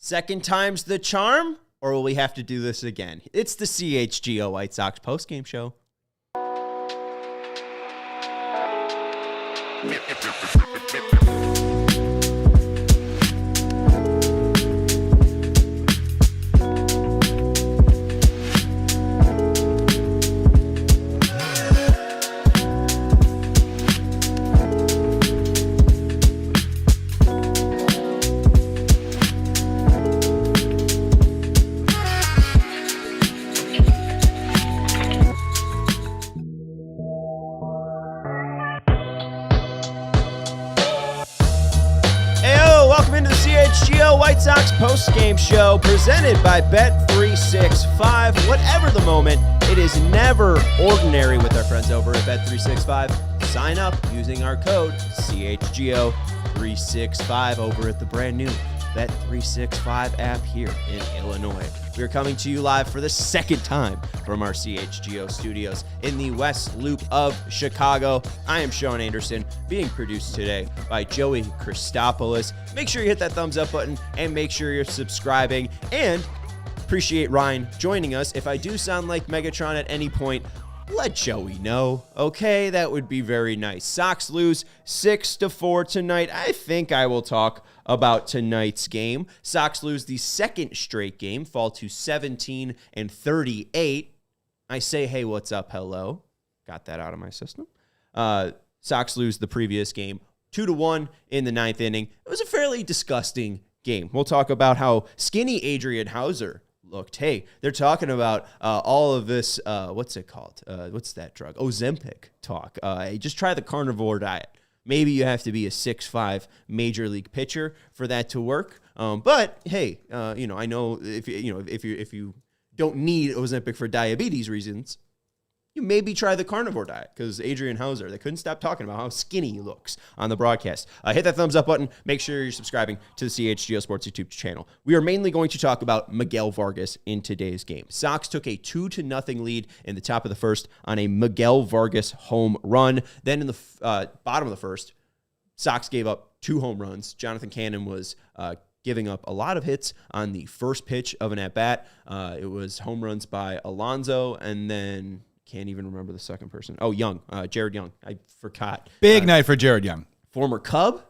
Second time's the charm, or will we have to do this again? It's the CHGO White Sox postgame show. CHGO White Sox post-game show presented by Bet365. Whatever the moment, it is never ordinary with our friends over at Bet365. Sign up using our code CHGO365 over at the brand new Bet365 app here in Illinois. We are coming to you live for the second time from our CHGO studios in the West Loop of Chicago. I am Sean Anderson, being produced today by Joey Christopoulos. Make sure you hit that thumbs up button and make sure you're subscribing. And appreciate Ryan joining us. If I do sound like Megatron at any point, let Joey know, okay? That would be very nice. Sox lose 6-4 tonight. I think I will talk about tonight's game. Sox lose the second straight game, fall to 17-38. I say, hey, what's up? Hello. Got that out of my system. Sox lose the previous game, 2-1 in the ninth inning. It was a fairly disgusting game. We'll talk about how skinny Adrian Hauser looked. Hey, they're talking about all of this, what's it called? What's that drug? Ozempic talk. Just try the carnivore diet. Maybe you have to be a 6'5" major league pitcher for that to work. But hey, I know if you don't need Ozempic for diabetes reasons, you maybe try the carnivore diet, because Adrian Hauser, they couldn't stop talking about how skinny he looks on the broadcast. Hit that thumbs up button. Make sure you're subscribing to the CHGO Sports YouTube channel. We are mainly going to talk about Miguel Vargas in today's game. Sox took a 2-0 lead in the top of the first on a Miguel Vargas home run. Then in the bottom of the first, Sox gave up 2 home runs. Jonathan Cannon was giving up a lot of hits on the first pitch of an at-bat. It was home runs by Alonso, and then can't even remember the second person. Oh, Young, Jared Young. I forgot. Big night for Jared Young. Former Cub,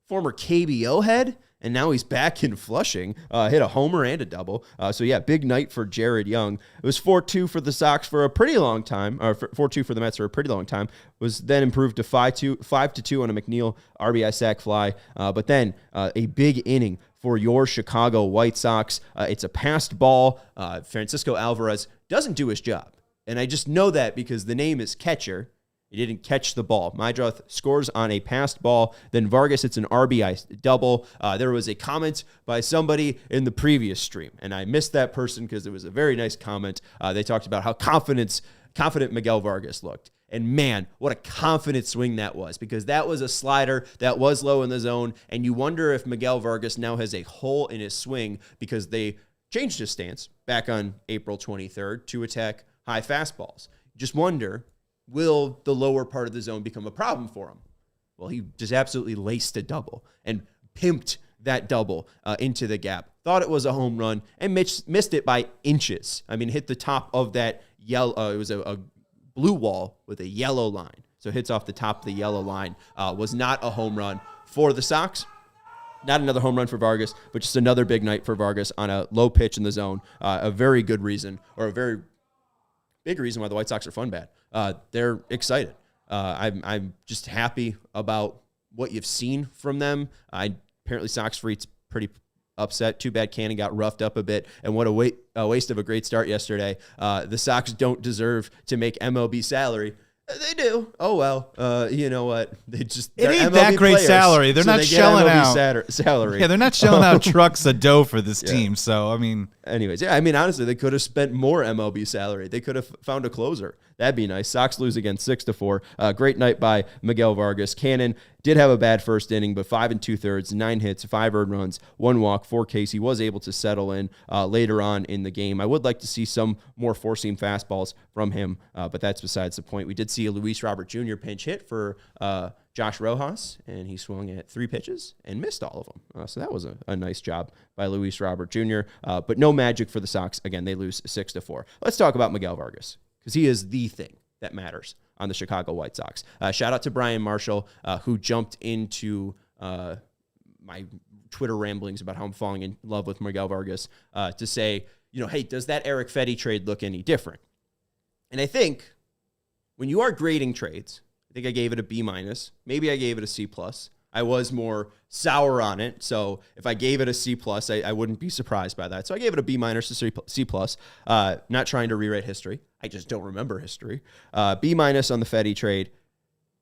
former KBO head, and now he's back in Flushing. Hit a homer and a double. So yeah, big night for Jared Young. It was 4-2 for the Sox for a pretty long time, or 4-2 for the Mets for a pretty long time. Was then improved to 5-2 on a McNeil RBI sac fly. But then a big inning for your Chicago White Sox. It's a passed ball. Francisco Alvarez doesn't do his job. And I just know that because the name is catcher. He didn't catch the ball. Mydroth scores on a passed ball. Then Vargas hits an RBI double. There was a comment by somebody in the previous stream, and I missed that person because it was a very nice comment. They talked about how confident Miguel Vargas looked. And man, what a confident swing that was, because that was a slider that was low in the zone, and you wonder if Miguel Vargas now has a hole in his swing because they changed his stance back on April 23rd to attack high fastballs. Just wonder, will the lower part of the zone become a problem for him? Well, he just absolutely laced a double and pimped that double into the gap. Thought it was a home run and missed it by inches. I mean, hit the top of that yellow. It was a blue wall with a yellow line. So hits off the top of the yellow line. Was not a home run for the Sox. Not another home run for Vargas, but just another big night for Vargas on a low pitch in the zone. A very good reason, or a very big reason why the White Sox are fun bad. They're excited. I'm just happy about what you've seen from them. Apparently Sox Freak's pretty upset. Too bad Cannon got roughed up a bit. And what a waste of a great start yesterday. The Sox don't deserve to make MLB salary. They do. Oh, well. You know what? It ain't that great salary. They're not shelling out salary. Yeah, they're not shelling out trucks of dough for this team. So, I mean. Anyways, yeah, I mean, honestly, they could have spent more MLB salary. They could have found a closer. That'd be nice. Sox lose again 6-4. Great night by Miguel Vargas. Cannon did have a bad first inning, but 5 2/3, 9 hits, 5 earned runs, 1 walk, 4 Ks. He was able to settle in later on in the game. I would like to see some more four-seam fastballs from him, but that's besides the point. We did see a Luis Robert Jr. pinch hit for Josh Rojas, and he swung at 3 pitches and missed all of them. So that was a nice job by Luis Robert Jr., but no magic for the Sox. Again, they lose 6-4. Let's talk about Miguel Vargas, because he is the thing that matters on the Chicago White Sox. Shout out to Brian Marshall, who jumped into my Twitter ramblings about how I'm falling in love with Miguel Vargas to say, hey, does that Eric Fetty trade look any different? And I think when you are grading trades, I think I gave it a B-. Maybe I gave it a C+. I was more sour on it, so if I gave it a C+, I wouldn't be surprised by that. So I gave it a B- to C+. Not trying to rewrite history. I just don't remember history. B- on the Fetty trade.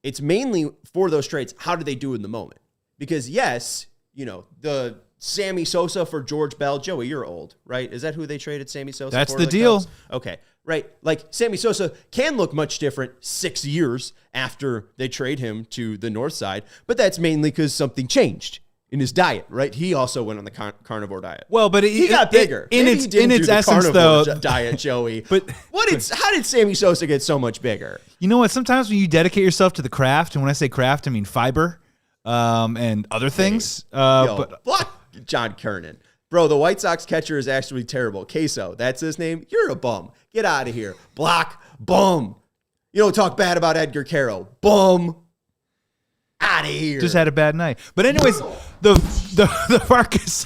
It's mainly for those trades, how do they do in the moment? Because yes, the Sammy Sosa for George Bell. Joey, you're old, right? Is that who they traded Sammy Sosa for? That's the deal. Cubs? Okay, right. Like, Sammy Sosa can look much different 6 years after they trade him to the north side, but that's mainly because something changed in his diet, right? He also went on the carnivore diet. Well, but he got bigger. In its essence, though, diet, Joey. But how did Sammy Sosa get so much bigger? You know what? Sometimes when you dedicate yourself to the craft, and when I say craft, I mean fiber and other things. But block John Kernan. Bro, the White Sox catcher is actually terrible. Queso, that's his name. You're a bum. Get out of here. Block, bum. You don't talk bad about Edgar Caro. Bum. Out of here. Just had a bad night. But anyways, the Vargas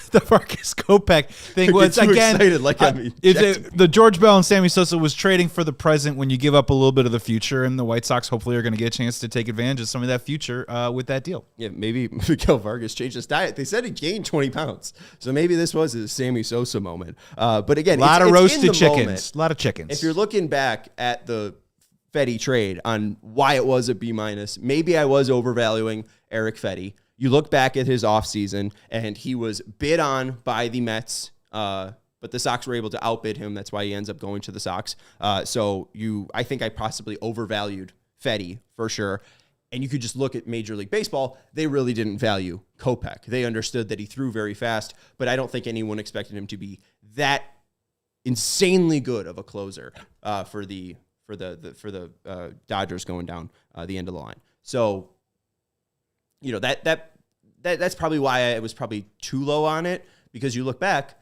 Kopech thing was again the George Bell and Sammy Sosa was trading for the present when you give up a little bit of the future, and the White Sox hopefully are going to get a chance to take advantage of some of that future with that deal. Yeah, maybe Miguel Vargas changed his diet. They said he gained 20 pounds, so maybe this was his Sammy Sosa moment. But again, a lot of roasted chickens. A lot of chickens. If you're looking back at the Fetty trade on why it was a B-, maybe I was overvaluing Eric Fetty. You look back at his offseason, and he was bid on by the Mets, but the Sox were able to outbid him. That's why he ends up going to the Sox. I think I possibly overvalued Fetty for sure. And you could just look at Major League Baseball. They really didn't value Kopech. They understood that he threw very fast, but I don't think anyone expected him to be that insanely good of a closer for the Dodgers going down the end of the line. So, that's probably why I was probably too low on it, because you look back,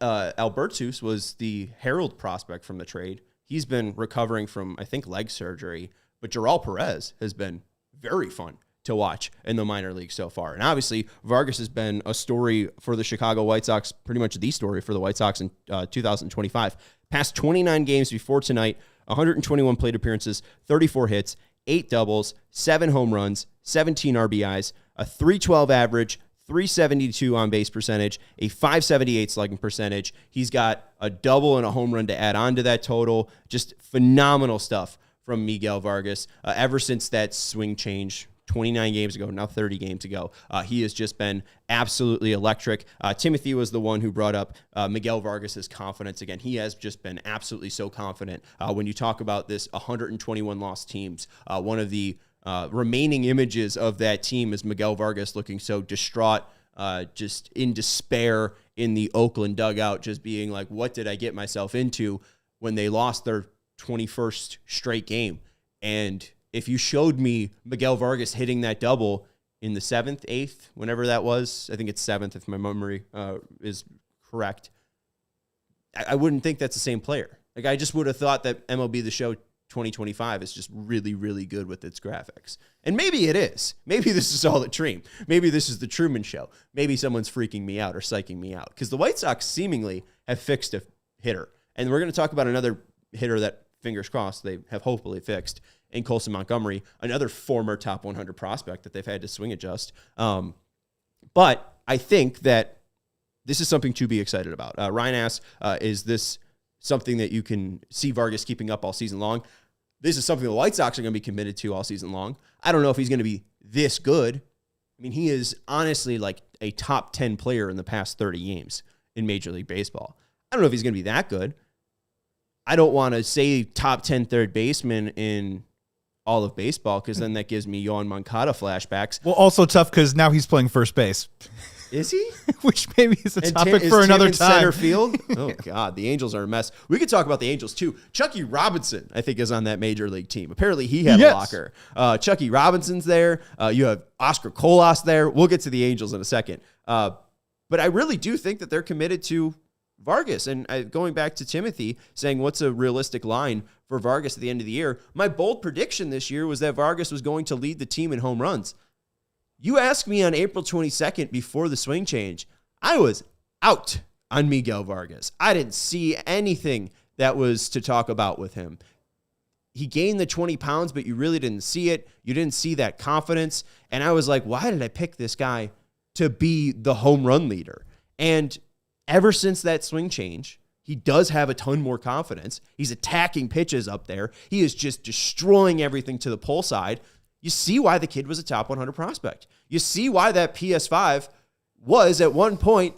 Albertus was the herald prospect from the trade. He's been recovering from, I think, leg surgery, but Joral Perez has been very fun to watch in the minor league so far. And obviously, Vargas has been a story for the Chicago White Sox, pretty much the story for the White Sox in 2025. Past 29 games before tonight, 121 plate appearances, 34 hits, 8 doubles, 7 home runs, 17 RBIs, a .312 average, .372 on base percentage, a .578 slugging percentage. He's got a double and a home run to add on to that total. Just phenomenal stuff from Miguel Vargas. Ever since that swing change 29 games ago, now 30 games ago, he has just been absolutely electric. Timothy was the one who brought up Miguel Vargas' confidence. Again, he has just been absolutely so confident. When you talk about this 121 lost teams, one of the remaining images of that team is Miguel Vargas looking so distraught, just in despair in the Oakland dugout, just being like, what did I get myself into when they lost their 21st straight game? And if you showed me Miguel Vargas hitting that double in the 7th, 8th, whenever that was, I think it's 7th if my memory is correct, I wouldn't think that's the same player. Like, I just would have thought that MLB The Show 2025 is just really, really good with its graphics. And maybe it is. Maybe this is all a dream. Maybe this is the Truman Show. Maybe someone's freaking me out or psyching me out, because the White Sox seemingly have fixed a hitter. And we're going to talk about another hitter that, fingers crossed, they have hopefully fixed in Colson Montgomery, another former top 100 prospect that they've had to swing adjust. But I think that this is something to be excited about. Ryan asks, is this something that you can see Vargas keeping up all season long? This is something the White Sox are going to be committed to all season long. I don't know if he's going to be this good. I mean, he is honestly like a top 10 player in the past 30 games in Major League Baseball. I don't know if he's going to be that good. I don't want to say top 10 third baseman in all of baseball, because then that gives me Yohan Moncada flashbacks. Well, also tough because now he's playing first base. Is he? Which maybe is a topic for another time. Center field? Oh, God. The Angels are a mess. We could talk about the Angels, too. Chucky Robinson, I think, is on that major league team. Apparently, he had a locker. Chucky Robinson's there. You have Oscar Colas there. We'll get to the Angels in a second. But I really do think that they're committed to Vargas. And going back to Timothy, saying what's a realistic line for Vargas at the end of the year, my bold prediction this year was that Vargas was going to lead the team in home runs. You asked me on April 22nd before the swing change, I was out on Miguel Vargas. I didn't see anything that was to talk about with him. He gained the 20 pounds, but you really didn't see it. You didn't see that confidence. And I was like, why did I pick this guy to be the home run leader? And ever since that swing change, he does have a ton more confidence. He's attacking pitches up there. He is just destroying everything to the pull side. You see why the kid was a top 100 prospect. You see why that PS5 was at one point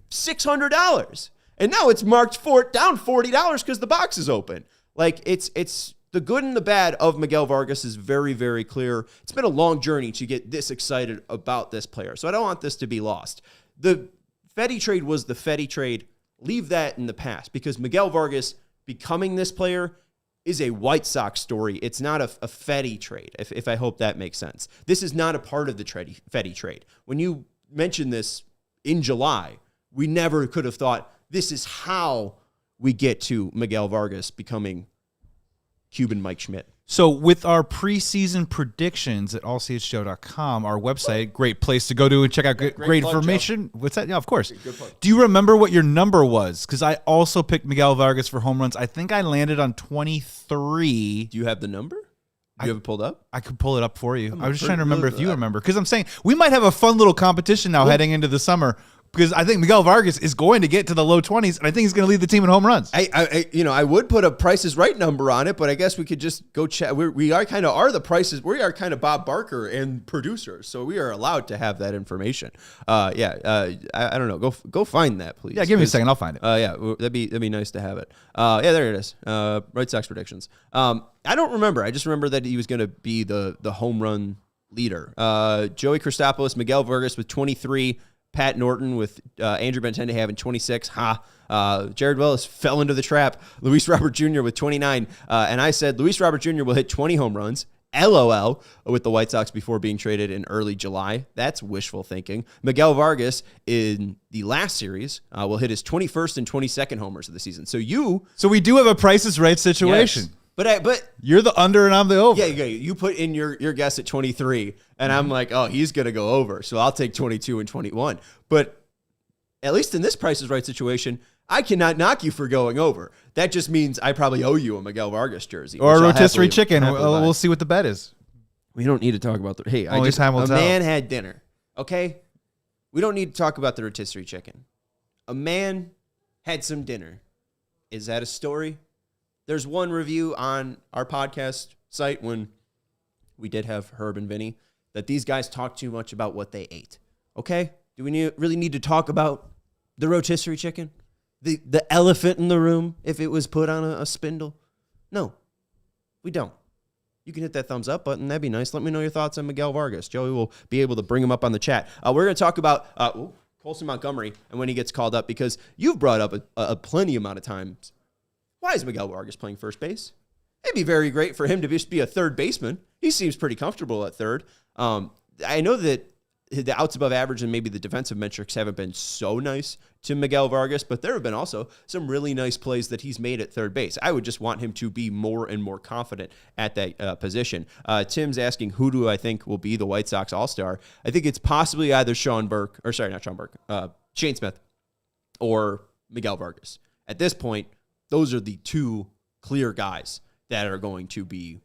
$600. And now it's marked down $40 because the box is open. Like, it's the good and the bad of Miguel Vargas is very, very clear. It's been a long journey to get this excited about this player. So I don't want this to be lost. The Fetty trade was the Fetty trade. Leave that in the past because Miguel Vargas becoming this player is a White Sox story. It's not a Fetty trade, if I hope that makes sense. This is not a part of the Fetty trade. When you mentioned this in July, we never could have thought this is how we get to Miguel Vargas becoming Cuban Mike Schmidt. So with our preseason predictions at allchgo.com, our website, great place to go to and check out great information. What's that? Yeah, of course. Do you remember what your number was? Because I also picked Miguel Vargas for home runs. I think I landed on 23. Do you have the number? Do you have it pulled up? I could pull it up for you. I was just trying to remember if you remember. Because I'm saying we might have a fun little competition now heading into the summer. Because I think Miguel Vargas is going to get to the low 20s, and I think he's going to lead the team in home runs. I would put a Price is Right number on it, but I guguess we could just go chat. We are kind of Bob Barker and producers, so we are allowed to have that information. I don't know. Go find that, please. Yeah, give me a second. I'll find it. That'd be nice to have it. There it is. White Sox predictions. I don't remember. I just remember that he was going to be the home run leader. Joey Christopoulos, Miguel Vargas with 23. Pat Norton with Andrew Benintendi having 26. Jared Wells fell into the trap. Luis Robert Jr. with 29. And I said Luis Robert Jr. will hit 20 home runs. LOL with the White Sox before being traded in early July. That's wishful thinking. Miguel Vargas in the last series will hit his 21st and 22nd homers of the season. So we do have a Price is Right situation. Yes. But you're the under and I'm the over. Yeah, you put in your guess at 23, and I'm like, oh, he's going to go over. So I'll take 22 and 21. But at least in this Price is Right situation, I cannot knock you for going over. That just means I probably owe you a Miguel Vargas jersey. Or a rotisserie chicken. We'll see what the bet is. We don't need to talk about the... Hey, man had dinner, okay? We don't need to talk about the rotisserie chicken. A man had some dinner. Is that a story? There's one review on our podcast site when we did have Herb and Vinny that these guys talk too much about what they ate. Okay? Do we really need to talk about the rotisserie chicken? The elephant in the room if it was put on a spindle? No, we don't. You can hit that thumbs up button. That'd be nice. Let me know your thoughts on Miguel Vargas. Joey will be able to bring him up on the chat. We're going to talk about Colson Montgomery and when he gets called up because you've brought up a plenty amount of times. Why is Miguel Vargas playing first base? It'd be very great for him to just be a third baseman. He seems pretty comfortable at third. I know that the outs above average and maybe the defensive metrics haven't been so nice to Miguel Vargas, but there have been also some really nice plays that he's made at third base. I would just want him to be more and more confident at that position. Tim's asking, who do I think will be the White Sox All-Star? I think it's possibly either Shane Smith or Miguel Vargas. At this point, those are the two clear guys that are going to be,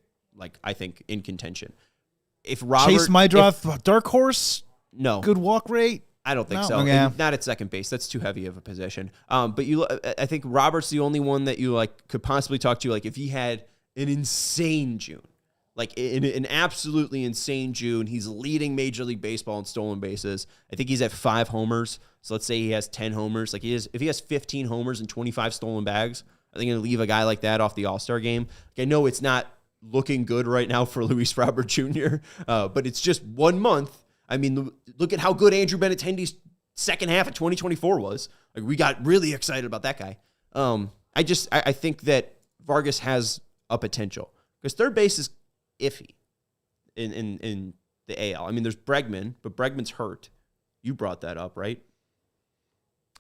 I think, in contention. If Robert Chase Mydroth, dark horse, no good walk rate. I don't think so. Okay. Not at second base. That's too heavy of a position. But I think Robert's the only one that you could possibly talk to. If he had an insane June, an absolutely insane June, he's leading Major League Baseball in stolen bases. I think he's at 5 homers. So let's say he has 10 homers. If he has 15 homers and 25 stolen bags, I think going to leave a guy like that off the All-Star game. I know it's not looking good right now for Luis Robert Jr., but it's just 1 month I mean, look at how good Andrew Benintendi's second half of 2024 was. Like, we got really excited about that guy. I think that Vargas has a potential because third base is iffy in the AL. I mean, there's Bregman, but Bregman's hurt. You brought that up, right?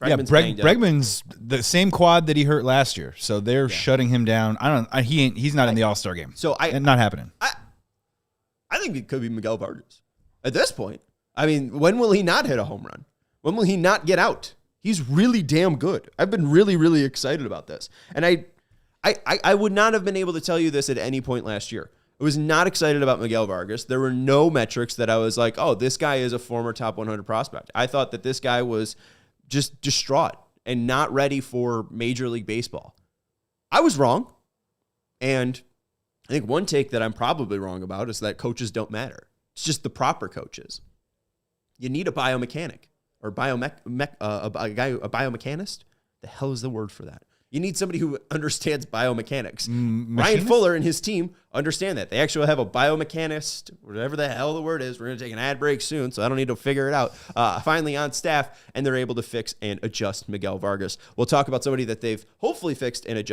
Bregman's the same quad that he hurt last year, so they're shutting him down. He's not in the All-Star game. So not happening. I think it could be Miguel Vargas at this point. I mean, when will he not hit a home run? When will he not get out? He's really damn good. I've been really, really excited about this. And I would not have been able to tell you this at any point last year. I was not excited about Miguel Vargas. There were no metrics that I was like, oh, this guy is a former top 100 prospect. I thought that this guy was just distraught and not ready for Major League Baseball. I was wrong. And I think one take that I'm probably wrong about is that coaches don't matter. It's just the proper coaches. You need a biomechanic or a biomechanist. The hell is the word for that? You need somebody who understands biomechanics. Ryan Fuller and his team understand that. They actually have a biomechanist, whatever the hell the word is. We're going to take an ad break soon, so I don't need to figure it out. Finally on staff, and they're able to fix and adjust Miguel Vargas. We'll talk about somebody that they've hopefully fixed and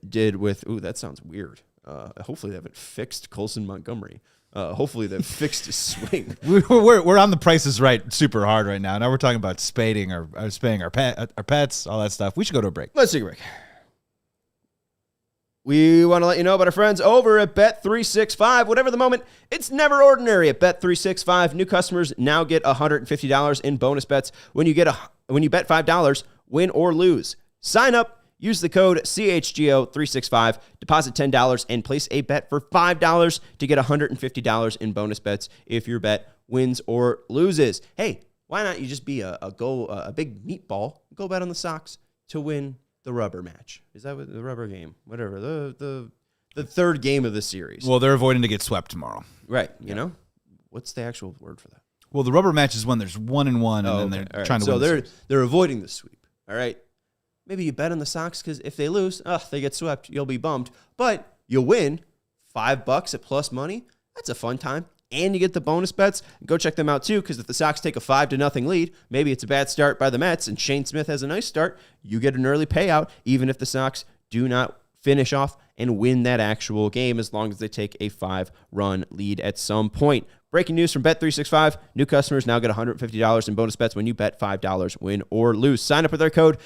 did with, that sounds weird. Hopefully they haven't fixed Colson Montgomery. Hopefully they've fixed his swing. We're on the Price is Right super hard right now. Now we're talking about spaying our pets, all that stuff. We should go to a break. Let's take a break. We want to let you know about our friends over at Bet365. Whatever the moment, it's never ordinary at Bet365. New customers now get $150 in bonus bets when you bet $5, win or lose. Sign up, use the code CHGO365, deposit $10, and place a bet for $5 to get $150 in bonus bets if your bet wins or loses. Hey, why not you just be a big meatball, go bet on the Sox to win the rubber match. Is that what the rubber game? Whatever. The third game of the series. Well, they're avoiding to get swept tomorrow. Right. You know? What's the actual word for that? Well, the rubber match is when there's 1-1 and then they're trying to win. So they're avoiding the sweep. All right. Maybe you bet on the Sox because if they lose, they get swept. You'll be bummed. But you'll win $5 at plus money. That's a fun time. And you get the bonus bets. Go check them out, too, because if the Sox take a 5-0 lead, maybe it's a bad start by the Mets, and Shane Smith has a nice start, you get an early payout, even if the Sox do not finish off and win that actual game, as long as they take a 5-run lead at some point. Breaking news from Bet365. New customers now get $150 in bonus bets when you bet $5, win or lose. Sign up with our code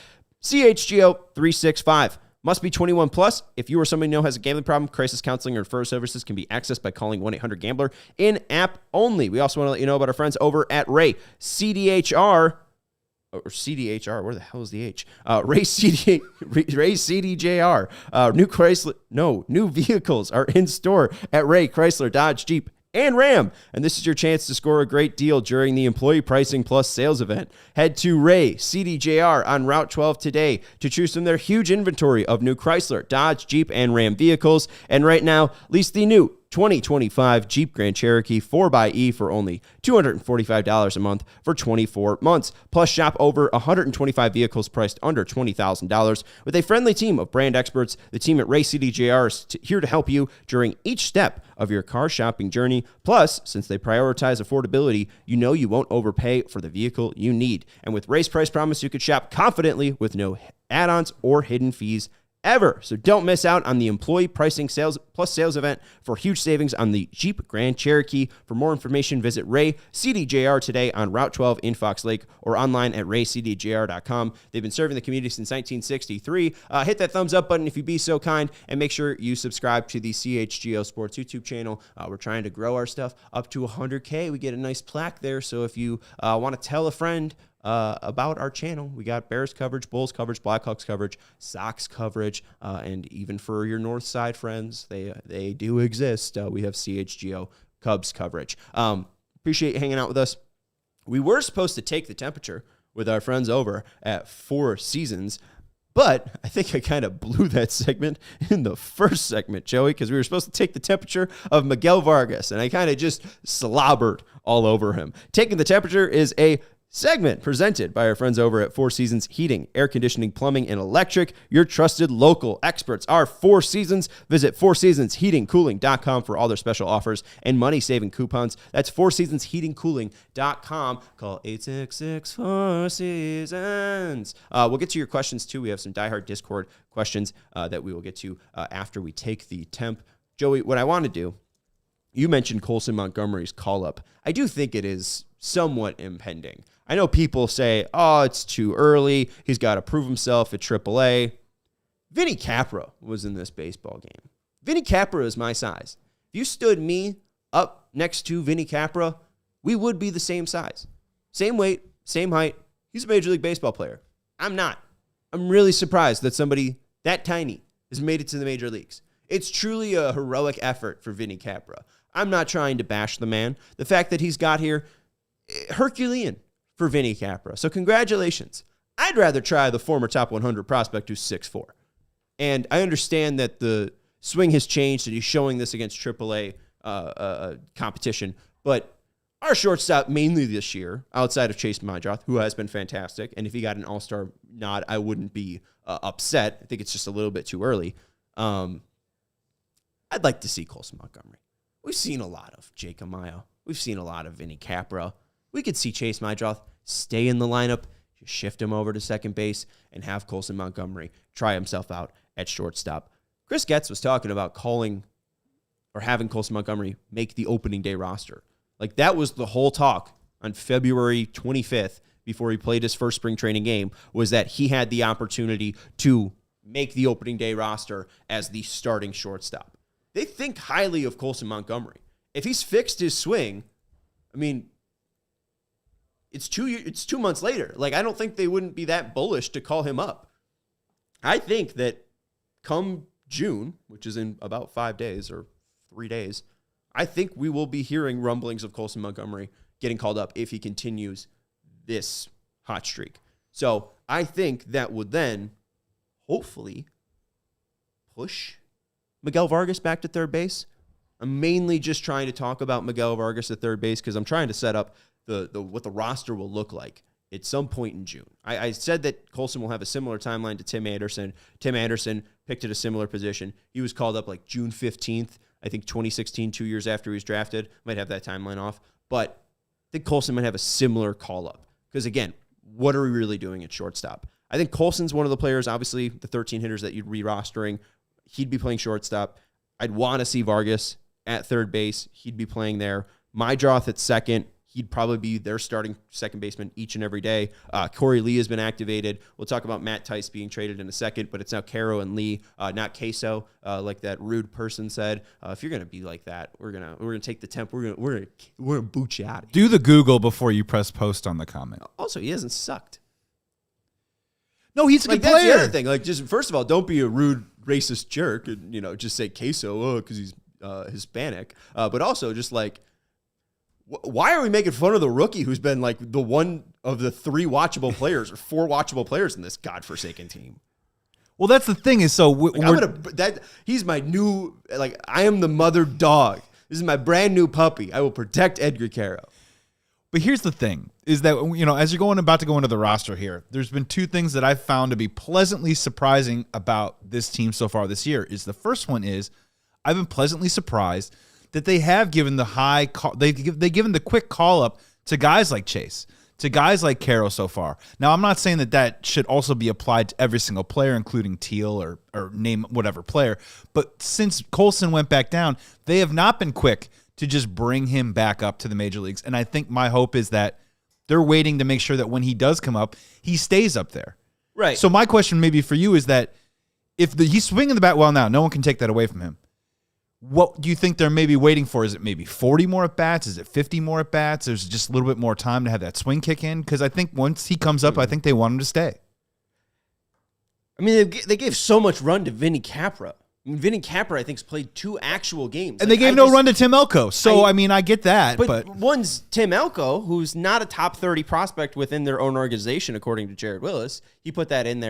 CHGO365. Must be 21 plus. If you or somebody you know has a gambling problem, crisis counseling or referral services can be accessed by calling 1-800-GAMBLER in app only. We also want to let you know about our friends over at Ray CDHR. Or CDHR, where the hell is the H? Ray CDJR. New vehicles are in store at Ray Chrysler, Dodge, Jeep, and Ram. And this is your chance to score a great deal during the Employee Pricing Plus sales event. Head to Ray CDJR on Route 12 today to choose from their huge inventory of new Chrysler, Dodge, Jeep, and Ram vehicles. And right now, lease the new 2025 Jeep Grand Cherokee 4xE for only $245 a month for 24 months. Plus, shop over 125 vehicles priced under $20,000 with a friendly team of brand experts. The team at Ray CDJR is here to help you during each step of your car shopping journey. Plus, since they prioritize affordability, you know you won't overpay for the vehicle you need. And with Ray's Price Promise, you could shop confidently with no add-ons or hidden fees ever. So don't miss out on the Employee Pricing Sales Plus sales event for huge savings on the Jeep Grand Cherokee. For more information, visit Ray CDJR today on Route 12 in Fox Lake or online at raycdjr.com. They've been serving the community since 1963. Hit that thumbs up button if you be so kind, and make sure you subscribe to the CHGO Sports YouTube channel. We're trying to grow our stuff up to 100K. We get a nice plaque there, so if you want to tell a friend about our channel, we got Bears coverage, Bulls coverage, Blackhawks coverage, Sox coverage, and even for your North Side friends, they do exist. We have CHGO Cubs coverage. Appreciate you hanging out with us. We were supposed to take the temperature with our friends over at Four Seasons, but I think I kind of blew that segment in the first segment, Joey, because we were supposed to take the temperature of Miguel Vargas, and I kind of just slobbered all over him. Taking the temperature is a segment presented by our friends over at Four Seasons Heating, Air Conditioning, Plumbing, and Electric. Your trusted local experts are Four Seasons. Visit fourseasonsheatingcooling.com for all their special offers and money-saving coupons. That's fourseasonsheatingcooling.com. Call 866-4-SEASONS. We'll get to your questions, too. We have some diehard Discord questions that we will get to after we take the temp. Joey, what I want to do, you mentioned Colson Montgomery's call-up. I do think it is somewhat impending. I know people say, oh, it's too early. He's got to prove himself at AAA. Vinny Capra was in this baseball game. Vinny Capra is my size. If you stood me up next to Vinny Capra, we would be the same size. Same weight, same height. He's a Major League Baseball player. I'm not. I'm really surprised that somebody that tiny has made it to the major leagues. It's truly a heroic effort for Vinny Capra. I'm not trying to bash the man. The fact that he's got here, Herculean for Vinny Capra. So congratulations. I'd rather try the former top 100 prospect who's 6'4". And I understand that the swing has changed and he's showing this against AAA competition. But our shortstop mainly this year, outside of Chase Majoth, who has been fantastic, and if he got an all-star nod, I wouldn't be upset. I think it's just a little bit too early. I'd like to see Colson Montgomery. We've seen a lot of Jake Amaya. We've seen a lot of Vinny Capra. We could see Chase Majoth stay in the lineup, just shift him over to second base, and have Colson Montgomery try himself out at shortstop. Chris Getz was talking about calling or having Colson Montgomery make the opening day roster. Like, that was the whole talk on February 25th before he played his first spring training game, was that he had the opportunity to make the opening day roster as the starting shortstop. They think highly of Colson Montgomery. If he's fixed his swing, I mean, it's 2 months later. Like, I don't think they wouldn't be that bullish to call him up. I think that come June, which is in about 5 days or 3 days, I think we will be hearing rumblings of Colson Montgomery getting called up if he continues this hot streak. So I think that would then hopefully push Miguel Vargas back to third base. I'm mainly just trying to talk about Miguel Vargas at third base because I'm trying to set up what the roster will look like at some point in June. I said that Colson will have a similar timeline to Tim Anderson. Tim Anderson picked at a similar position. He was called up like June 15th, I think 2016, 2 years after he was drafted. Might have that timeline off. But I think Colson might have a similar call-up. Because, again, what are we really doing at shortstop? I think Colson's one of the players, obviously, the 13 hitters that you'd re-rostering. He'd be playing shortstop. I'd want to see Vargas at third base. He'd be playing there. Majoth at second. He'd probably be their starting second baseman each and every day. Corey Lee has been activated. We'll talk about Matt Tice being traded in a second, but it's now Caro and Lee, not Queso, like that rude person said. If you're gonna be like that, we're gonna take the temp. We're gonna boot you out. Do the Google before you press post on the comment. Also, he hasn't sucked. No, he's a good player. That's the other thing. Like, just first of all, don't be a rude racist jerk and just say Queso because he's Hispanic. But also just like, why are we making fun of the rookie who's been like the one of the 3 watchable players or 4 watchable players in this godforsaken team? Well, that's the thing is, so he's my new, like, I am the mother dog. This is my brand new puppy. I will protect Edgar Caro. But here's the thing, is that, as you're about to go into the roster here, there's been 2 things that I've found to be pleasantly surprising about this team so far this year. Is the first one is I've been pleasantly surprised that they have given they've given the quick call up to guys like Chase, to guys like Caro so far. Now, I'm not saying that should also be applied to every single player, including Teal or name whatever player. But since Colson went back down, they have not been quick to just bring him back up to the major leagues. And I think my hope is that they're waiting to make sure that when he does come up, he stays up there. Right. So my question maybe for you is that if he's swinging the bat well now, no one can take that away from him. What do you think they're maybe waiting for? Is it maybe 40 more at-bats? Is it 50 more at-bats? There's just a little bit more time to have that swing kick in? Because I think once he comes up, I think they want him to stay. I mean, they gave so much run to Vinny Capra. I mean, Vinny Capra, I think, has played 2 actual games. And they gave no run to Tim Elko. So, I mean, I get that. But one's Tim Elko, who's not a top 30 prospect within their own organization, according to Jared Willis. He put that in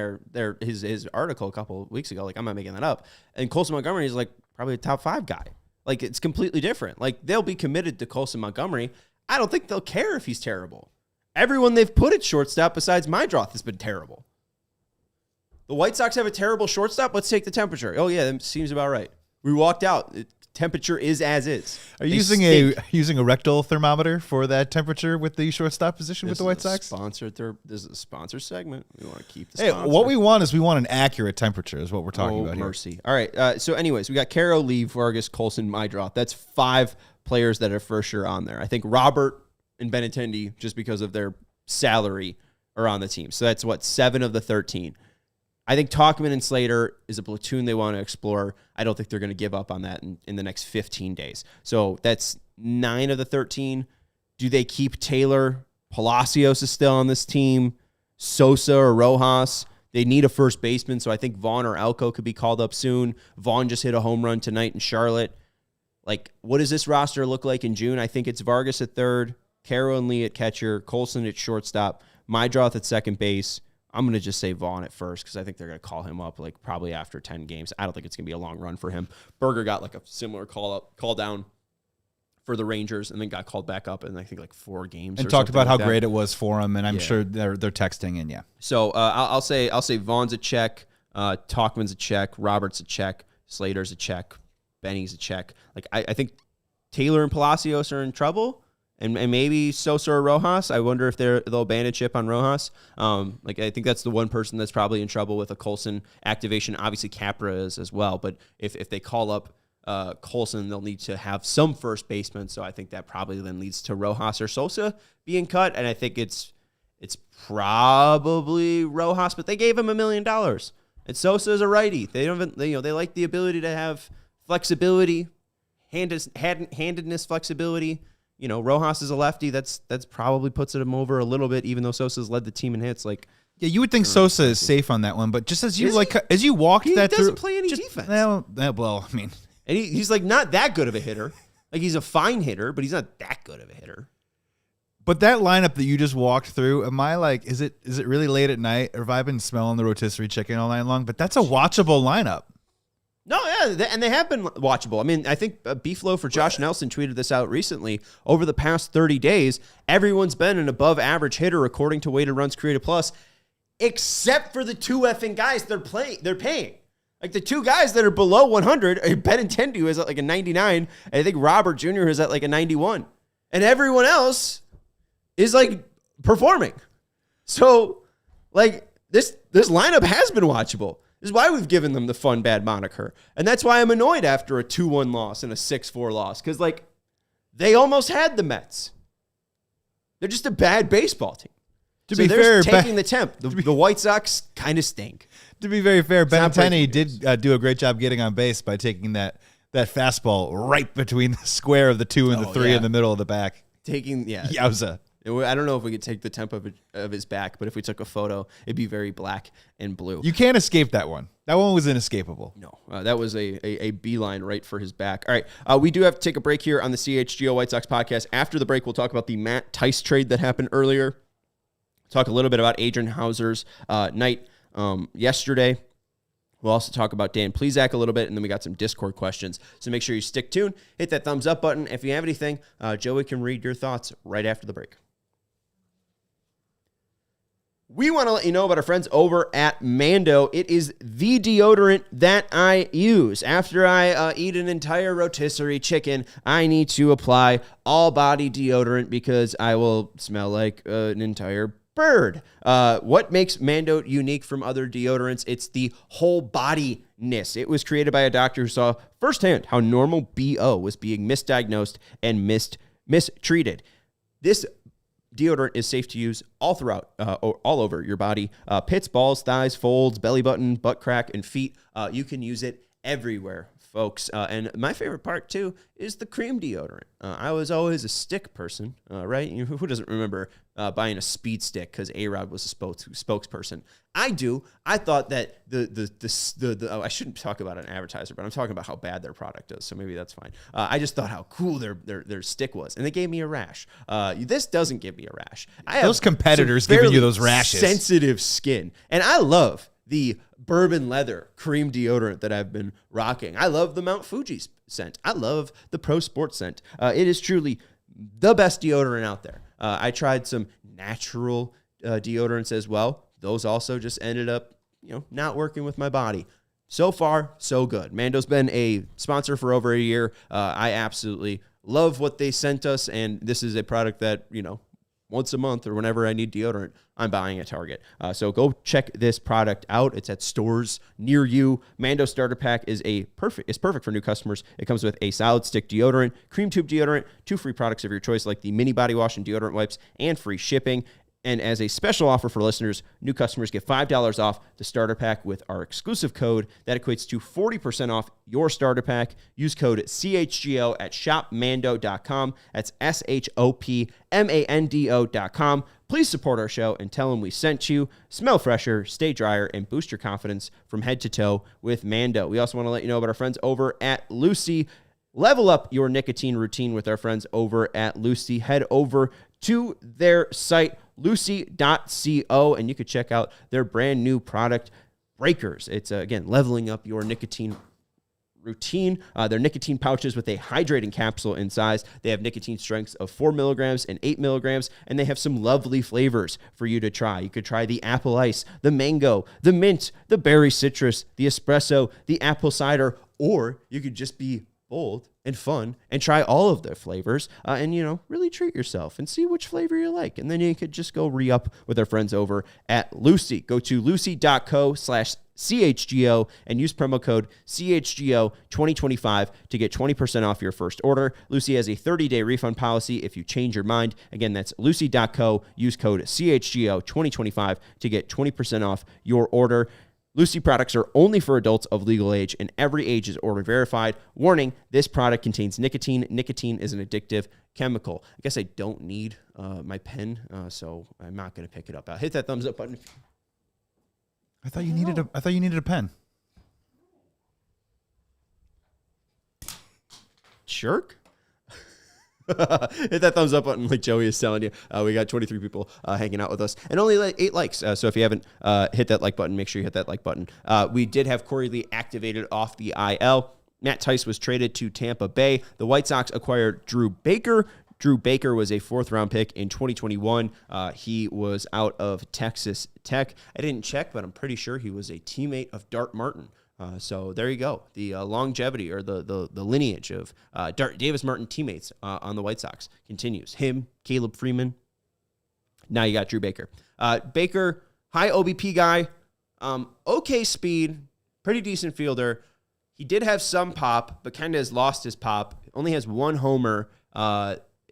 his article a couple of weeks ago. Like, I'm not making that up. And Colson Montgomery is, like, probably a top 5 guy. Like, it's completely different. Like, they'll be committed to Colson Montgomery. I don't think they'll care if he's terrible. everyone they've put at shortstop besides Mydroth has been terrible. The White Sox have a terrible shortstop. Let's take the temperature. Oh, yeah, that seems about right. We walked out. Temperature is as is. Are you using a rectal thermometer for that temperature with the shortstop position with the White Sox? This is a sponsor segment. We want to keep the sponsor. What we want is an accurate temperature is what we're talking about here. Mercy. All right. So anyways, we got Caro, Lee, Vargas, Colson, Mydroth. That's 5 players that are for sure on there. I think Robert and Benintendi, just because of their salary, are on the team. So that's 7 of the 13. I think Tauchman and Slater is a platoon they want to explore. I don't think they're going to give up on that in the next 15 days. So that's 9 of the 13. Do they keep Taylor? Palacios is still on this team. Sosa or Rojas. They need a first baseman, so I think Vaughn or Elko could be called up soon. Vaughn just hit a home run tonight in Charlotte. Like, what does this roster look like in June? I think it's Vargas at third, Caro and Lee at catcher, Colson at shortstop, Mydroth at second base. I'm going to just say Vaughn at first because I think they're going to call him up like probably after 10 games. I don't think it's going to be a long run for him. Berger got like a similar call down for the Rangers and then got called back up in I think like 4 games. And talked about how great it was for him, and I'm sure they're texting in. Yeah. So I'll say Vaughn's a check, Tauchman's a check, Robert's a check, Slater's a check, Benny's a check. Like I think Taylor and Palacios are in trouble. And maybe Sosa or Rojas. I wonder if they'll ban a chip on Rojas. I think that's the one person that's probably in trouble with a Colson activation. Obviously, Capra is as well. But if they call up Colson, they'll need to have some first baseman. So I think that probably then leads to Rojas or Sosa being cut. And I think it's probably Rojas, but they gave him $1 million. And Sosa is a righty. They like the ability to have flexibility, handedness, flexibility. Rojas is a lefty. That's probably puts him over a little bit, even though Sosa's led the team in hits. Yeah, you would think Sosa is safe on that one, but just as you walked he that through, he doesn't play any defense. And he's like not that good of a hitter. Like he's a fine hitter, but he's not that good of a hitter. But that lineup that you just walked through, am I like, is it really late at night, or have I been smelling the rotisserie chicken all night long? But that's a watchable lineup. No, yeah, and they have been watchable. I mean, I think Beeflo for Josh Nelson tweeted this out recently. Over the past 30 days, everyone's been an above-average hitter according to weighted runs created plus, except for the 2 effing guys they're paying. Like the 2 guys that are below 100, Benintendi is at like a 99, and I think Robert Jr. is at like a 91. And everyone else is like performing. So, like this lineup has been watchable. This is why we've given them the fun bad moniker. And that's why I'm annoyed after a 2-1 loss and a 6-4 loss. Because, they almost had the Mets. They're just a bad baseball team. To be fair, taking the temp. The White Sox kind of stink. To be very fair, Benintendi did do a great job getting on base by taking that fastball right between the square of the 2 and the 3 in the middle of the back. Yowza. I don't know if we could take the temp of his back, but if we took a photo, it'd be very black and blue. You can't escape that one. That one was inescapable. No, that was a beeline right for his back. All right, we do have to take a break here on the CHGO White Sox podcast. After the break, we'll talk about the Matt Tice trade that happened earlier. Talk a little bit about Adrian Hauser's night yesterday. We'll also talk about Dan Plesac a little bit, and then we got some Discord questions. So make sure you stick tuned. Hit that thumbs up button. If you have anything, Joey can read your thoughts right after the break. We want to let you know about our friends over at Mando. It is the deodorant that I use. After I eat an entire rotisserie chicken, I need to apply all-body deodorant because I will smell like an entire bird. What makes Mando unique from other deodorants? It's the whole bodiness. It was created by a doctor who saw firsthand how normal BO was being misdiagnosed and mistreated. This deodorant is safe to use all throughout, all over your body. Pits, balls, thighs, folds, belly button, butt crack, and feet. You can use it everywhere, folks. And my favorite part, too, is the cream deodorant. I was always a stick person, right? Who doesn't remember buying a speed stick because A-Rod was a spokesperson? I do. I thought that I shouldn't talk about an advertiser, but I'm talking about how bad their product is, so maybe that's fine. I just thought how cool their stick was, and they gave me a rash. This doesn't give me a rash. Those competitors giving you those rashes. Sensitive skin, and I love the bourbon leather cream deodorant that I've been rocking. I love the Mount Fuji scent. I love the Pro Sport scent. It is truly the best deodorant out there. I tried some natural deodorants as well. Those also just ended up, not working with my body. So far, so good. Mando's been a sponsor for over a year. I absolutely love what they sent us, and this is a product that, once a month or whenever I need deodorant, I'm buying at Target. So go check this product out. It's at stores near you. Mando Starter Pack is perfect for new customers. It comes with a solid stick deodorant, cream tube deodorant, 2 free products of your choice like the mini body wash and deodorant wipes, and free shipping. And as a special offer for listeners, new customers get $5 off the starter pack with our exclusive code. That equates to 40% off your starter pack. Use code CHGO at shopmando.com. That's SHOPMANDO.com. Please support our show and tell them we sent you. Smell fresher, stay drier, and boost your confidence from head to toe with Mando. We also want to let you know about our friends over at Lucy. Level up your nicotine routine with our friends over at Lucy. Head over to their site, lucy.co, and you can check out their brand new product, Breakers. It's, again, leveling up your nicotine routine. Their nicotine pouches with a hydrating capsule in size. They have nicotine strengths of 4 milligrams and 8 milligrams, and they have some lovely flavors for you to try. You could try the apple ice, the mango, the mint, the berry citrus, the espresso, the apple cider, or you could just be bold and fun and try all of their flavors and, really treat yourself and see which flavor you like. And then you could just go re-up with our friends over at Lucy. Go to lucy.co/CHGO and use promo code CHGO 2025 to get 20% off your first order. Lucy has a 30-day refund policy if you change your mind. Again, that's lucy.co. Use code CHGO 2025 to get 20% off your order. Lucy products are only for adults of legal age, and every age is order verified. Warning, this product contains nicotine. Nicotine is an addictive chemical. I guess I don't need my pen, so I'm not going to pick it up. I'll hit that thumbs up button. I thought you needed a pen. Shirk? Hit that thumbs up button like Joey is telling you. We got 23 people hanging out with us and only 8 likes. So if you haven't hit that like button, make sure you hit that like button. We did have Corey Lee activated off the IL. Matt Tice was traded to Tampa Bay. The White Sox acquired Drew Baker. Drew Baker was a 4th-round pick in 2021. He was out of Texas Tech. I didn't check, but I'm pretty sure he was a teammate of Dart Martin. So there you go. The longevity or the lineage of Davis Martin teammates on the White Sox continues. Him, Caleb Freeman. Now you got Drew Baker. Baker, high OBP guy, okay speed, pretty decent fielder. He did have some pop, but kind of has lost his pop. Only has 1 homer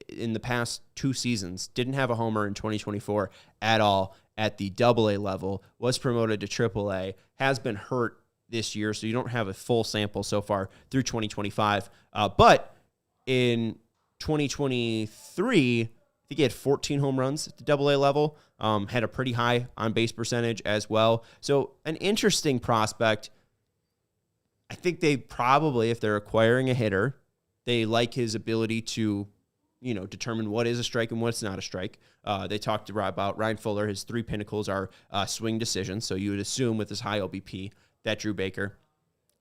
in the past 2 seasons. Didn't have a homer in 2024 at all at the AA level. Was promoted to AAA. Has been hurt this year, so you don't have a full sample so far through 2025. But in 2023, I think he had 14 home runs at the AA level, had a pretty high on-base percentage as well. So an interesting prospect. I think they probably, if they're acquiring a hitter, they like his ability to, determine what is a strike and what's not a strike. They talked about Ryan Fuller. His 3 pinnacles are swing decisions, so you would assume with his high OBP that Drew Baker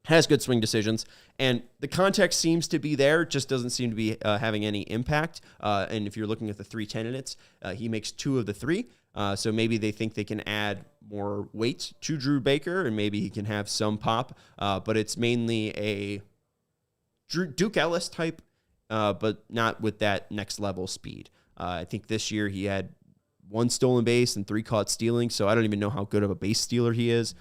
has good swing decisions, and the context seems to be there, just doesn't seem to be having any impact. And if you're looking at the 3 candidates, he makes 2 of the 3. So maybe they think they can add more weight to Drew Baker, and maybe he can have some pop. But it's mainly a Duke Ellis type, but not with that next level speed. I think this year he had 1 stolen base and 3 caught stealing, so I don't even know how good of a base stealer he is.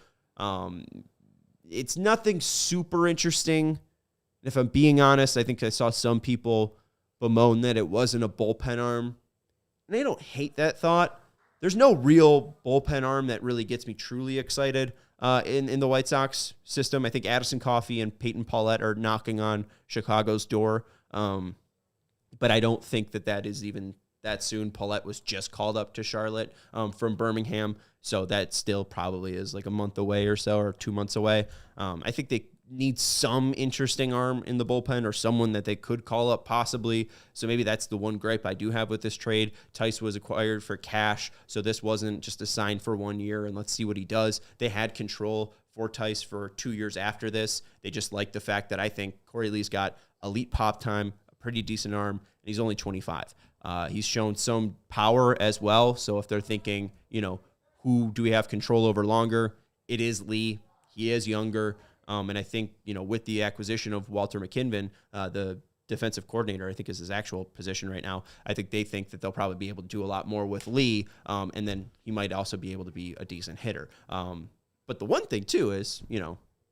It's nothing super interesting. If I'm being honest, I think I saw some people bemoan that it wasn't a bullpen arm. And I don't hate that thought. There's no real bullpen arm that really gets me truly excited in the White Sox system. I think Addison Coffey and Peyton Paulette are knocking on Chicago's door. But I don't think that is even that soon. Paulette was just called up to Charlotte from Birmingham. So that still probably is like a month away or so, or 2 months away. I think they need some interesting arm in the bullpen or someone that they could call up possibly. So maybe that's the one gripe I do have with this trade. Tice was acquired for cash, so this wasn't just a sign for 1 year and let's see what he does. They had control for Tice for 2 years after this. They just like the fact that I think Corey Lee's got elite pop time, a pretty decent arm, he's only 25. He's shown some power as well. So if they're thinking, who do we have control over longer? It is Lee. He is younger. And I think, with the acquisition of Walter McKinven, the defensive coordinator, I think is his actual position right now, I think they think that they'll probably be able to do a lot more with Lee. And then he might also be able to be a decent hitter. But the one thing, too, is,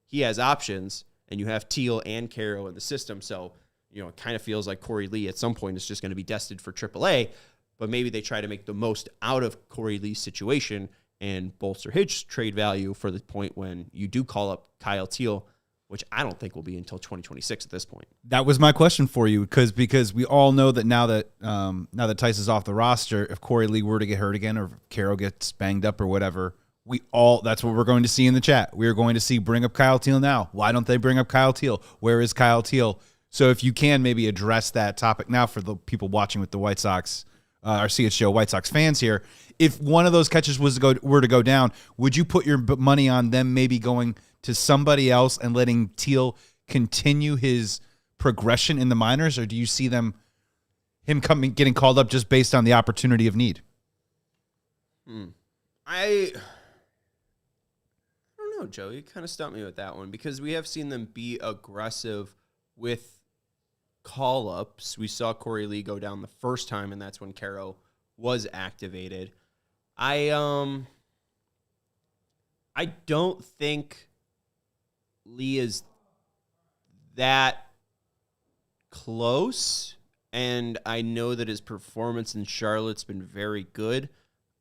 he has options, and you have Teal and Caro in the system. So, it kind of feels like Corey Lee at some point is just going to be destined for AAA. But maybe they try to make the most out of Corey Lee's situation and bolster his trade value for the point when you do call up Kyle Teal, which I don't think will be until 2026 at this point. That was my question for you, because we all know that now that Tice is off the roster, if Corey Lee were to get hurt again or if Caro gets banged up or whatever, that's what we're going to see in the chat. We are going to see bring up Kyle Teal now. Why don't they bring up Kyle Teal? Where is Kyle Teal? So if you can maybe address that topic now for the people watching with the White Sox, our CHGO White Sox fans here, if one of those catches were to go down, would you put your money on them maybe going to somebody else and letting Teal continue his progression in the minors, or do you see him getting called up just based on the opportunity of need? I don't know, Joe. You kind of stumped me with that one because we have seen them be aggressive with call-ups. We saw Corey Lee go down the first time, and that's when Caro was activated. I don't think Lee is that close, and I know that his performance in Charlotte's been very good.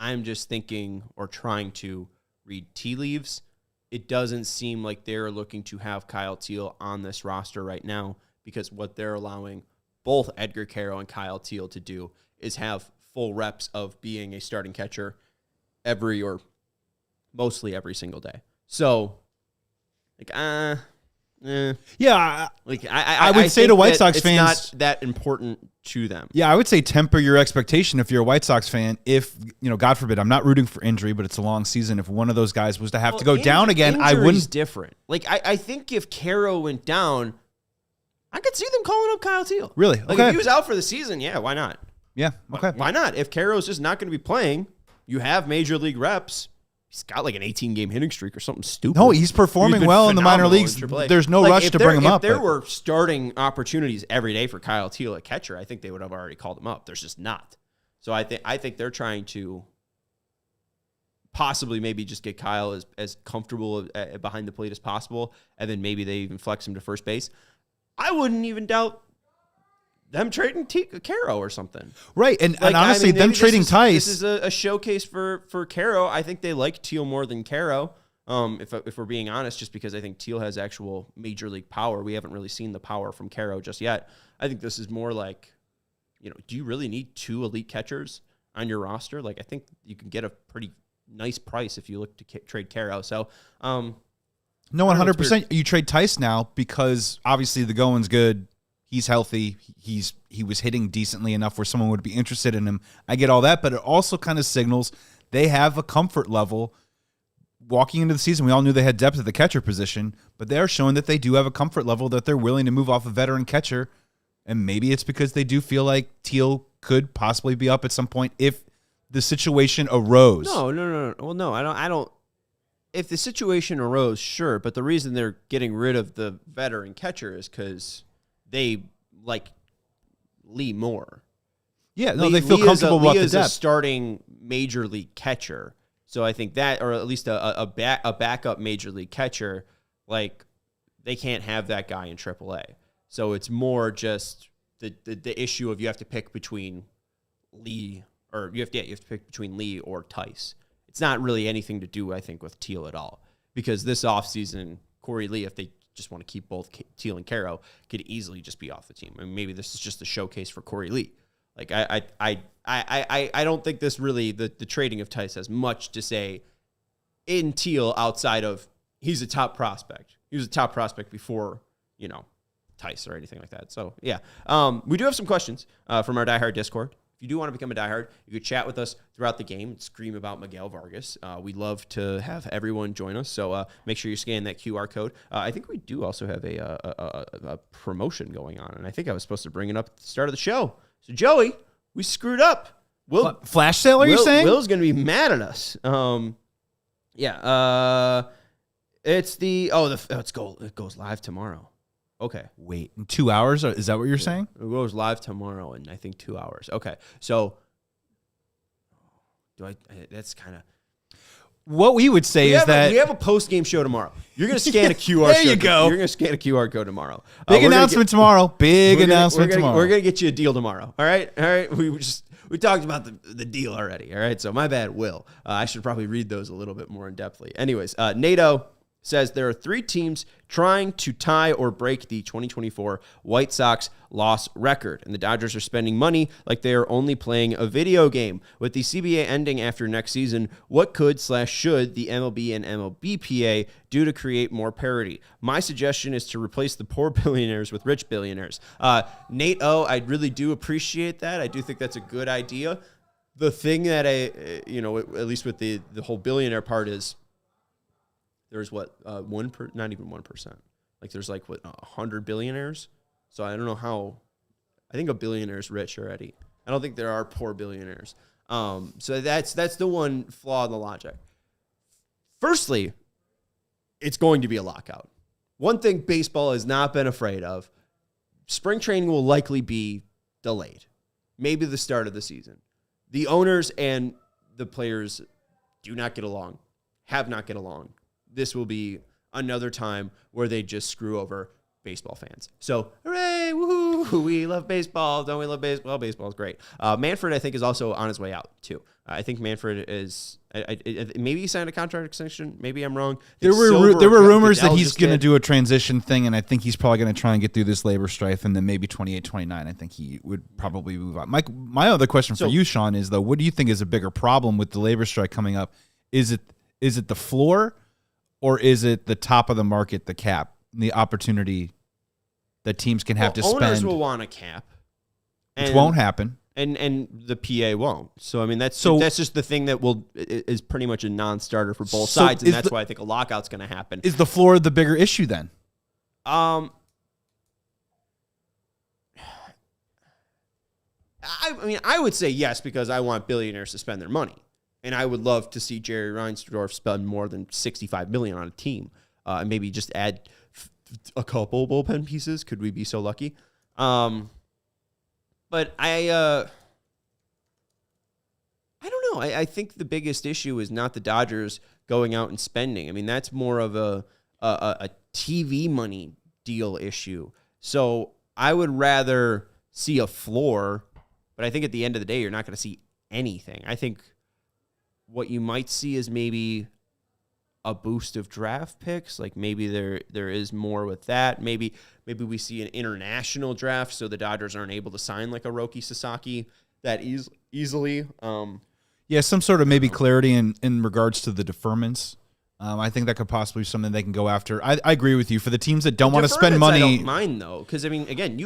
I'm just thinking or trying to read tea leaves. It doesn't seem like they're looking to have Kyle Teal on this roster right now because what they're allowing both Edgar Caro and Kyle Teal to do is have full reps of being a starting catcher every or mostly every single day. So, I would say to White Sox fans, it's not that important to them. Yeah, I would say temper your expectation if you're a White Sox fan. If, God forbid, I'm not rooting for injury, but it's a long season. If one of those guys was to have to go down again, I wouldn't. Different. I think if Caro went down, I could see them calling up Kyle Teal. Really? Okay. If he was out for the season, yeah, why not? Yeah, okay. Why not? If Caro's just not going to be playing, you have major league reps. He's got like an 18-game hitting streak or something stupid. No, he's performing well in the minor leagues. There's no rush to bring him up. If there were starting opportunities every day for Kyle Teal at catcher, I think they would have already called him up. There's just not. So I think they're trying to possibly maybe just get Kyle as comfortable behind the plate as possible, and then maybe they even flex him to first base. I wouldn't even doubt them trading Caro or something. Right, and honestly, them trading Tice. This is a showcase for Caro. I think they like Teal more than Caro, if we're being honest, just because I think Teal has actual major league power. We haven't really seen the power from Caro just yet. I think this is more like, do you really need two elite catchers on your roster? I think you can get a pretty nice price if you look to trade Caro. So, no, 100%. You trade Tice now because obviously the going's good. He's healthy. He was hitting decently enough where someone would be interested in him. I get all that, but it also kind of signals they have a comfort level. Walking into the season, we all knew they had depth at the catcher position, but they're showing that they do have a comfort level that they're willing to move off a veteran catcher, and maybe it's because they do feel like Teal could possibly be up at some point if the situation arose. No. Well, no, I don't. If the situation arose, sure, but the reason they're getting rid of the veteran catcher is because they like Lee more. Yeah, no, they feel comfortable about the depth. Lee is a starting major league catcher, so I think that, or at least a backup major league catcher, they can't have that guy in AAA. So it's more just the issue of you have to pick between Lee, or you have to pick between Lee or Tice. It's not really anything to do, I think, with Teal at all, because this offseason, Corey Lee, if they just want to keep both Teal and Caro, could easily just be off the team. I mean, maybe this is just a showcase for Corey Lee. I don't think this really, the trading of Tice has much to say in Teal outside of he's a top prospect. He was a top prospect before, Tice or anything like that. So, yeah. We do have some questions from our diehard Discord. If you do want to become a diehard, you could chat with us throughout the game and scream about Miguel Vargas. We'd love to have everyone join us, so make sure you scan that QR code. I think we do also have a promotion going on, and I think I was supposed to bring it up at the start of the show. So Joey, we screwed up. Flash sale, are you saying? Will's going to be mad at us. It's it goes live tomorrow. Okay. Wait, in 2 hours? Is that what you're saying? It goes live tomorrow in, I think, 2 hours. Okay. So that's kind of. What we would say is that we have a post-game show tomorrow. You're going to scan a QR there you go. You're going to scan a QR code tomorrow. Big announcement tomorrow. Big announcement tomorrow. We're going to get you a deal tomorrow. All right? We talked about the deal already. All right? So my bad, Will. I should probably read those a little bit more in-depthly. Anyways, NATO says there are 3 teams trying to tie or break the 2024 White Sox loss record, and the Dodgers are spending money like they are only playing a video game. With the CBA ending after next season, what could/should the MLB and MLBPA do to create more parity? My suggestion is to replace the poor billionaires with rich billionaires. Nate O, I really do appreciate that. I do think that's a good idea. The thing that at least with the whole billionaire part is, there's not even 1%. Like there's 100 billionaires. So I don't know how. I think a billionaire is rich already. I don't think there are poor billionaires. So that's the one flaw in the logic. Firstly, it's going to be a lockout. One thing baseball has not been afraid of: spring training will likely be delayed, maybe the start of the season. The owners and the players do not get along, have not get along. This will be another time where they just screw over baseball fans. So, hooray, woohoo, we love baseball. Don't we love baseball? Baseball's great. Manfred, I think, is also on his way out, too. I think Manfred is, maybe he signed a contract extension. Maybe I'm wrong. There were rumors that he's going to do a transition thing, and I think he's probably going to try and get through this labor strife, and then maybe 28, 29, I think he would probably move on. My other question for you, Sean, is, though, what do you think is a bigger problem with the labor strike coming up? Is it the floor, or is it the top of the market, the cap, the opportunity that teams can have to spend? Owners will want a cap. Which won't happen. And the PA won't. So, I mean, that's just the thing that is pretty much a non-starter for both sides, and that's why I think a lockout's going to happen. Is the floor the bigger issue then? I would say yes, because I want billionaires to spend their money. And I would love to see Jerry Reinsdorf spend more than $65 million on a team, and maybe just add a couple bullpen pieces. Could we be so lucky? But I don't know. I think the biggest issue is not the Dodgers going out and spending. I mean, that's more of a TV money deal issue. So I would rather see a floor, but I think at the end of the day, you're not going to see anything. I think what you might see is maybe a boost of draft picks. Like maybe there is more with that. Maybe we see an international draft, so the Dodgers aren't able to sign like a Roki Sasaki that easily. Yeah, some sort of maybe clarity in regards to the deferments. I think that could possibly be something they can go after. I agree with you. For the teams that don't want to spend money, I don't mind though, because I mean, again,